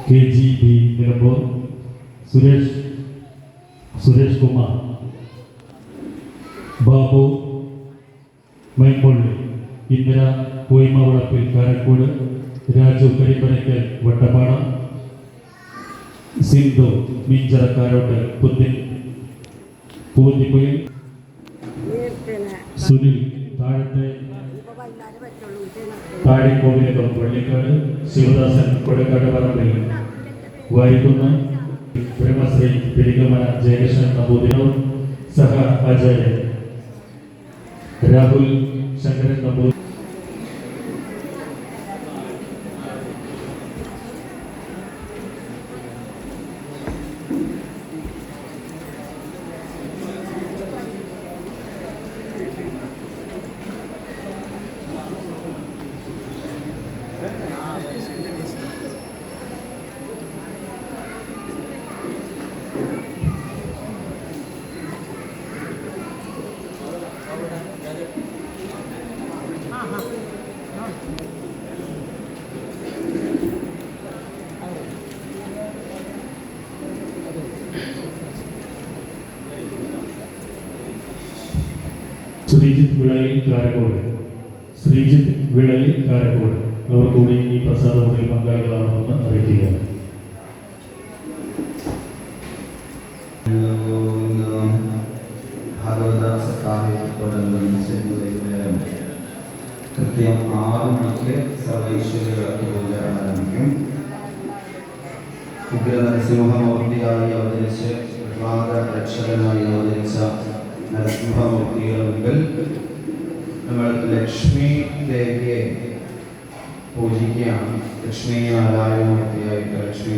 KGB Nilambur, Suresh Kumar, Babu മൈൻപൊള്ളി, Indira കോയ്മവളപ്പിൽ Karakode, Raju കരിപ്പനയ്ക്കൽ വട്ടപ്പാട, Sindhu മീഞ്ചറക്കാരോട്ട് പുത്തിൻ പൂത്തിക്കുയിൽ, Sunil താഴെക്കോവിലകം പള്ളിക്കാട്, ശിവദാസൻ കൊടക്കാട് പറമ്പിൽ വായിക്കുന്ന ബ്രഹ്മശ്രീ പെരികമന ജയകൃഷ്ണൻ നമ്പൂതിരി, സഹ ആചാര്യൻ രാഹുൽ ശങ്കരൻ നമ്പൂതിരി. ശ്രീജിത്ത് വിളയിൽ കാരക്കോട് അവർ കൂടി ഈ പ്രസാദത്തിൽ പങ്കാളികളാണെന്ന് അറിയിക്കുകയാണ്. കൃത്യം 6 മണിക്ക് സർവൈശ്വര്യ പൂജ ആരംഭിക്കും. ഉഗ്ര നരസിംഹമൂർത്തിയായി അവതരിച്ച് രക്ഷകനായി അവതരിച്ച നരസിംഹമൂർത്തിയുടെ മുമ്പിൽ നമ്മൾ ലക്ഷ്മി ദേവിയെ പൂജിക്കുകയാണ്. ലക്ഷ്മി നാരായണമൂർത്തിയായിട്ട് ലക്ഷ്മി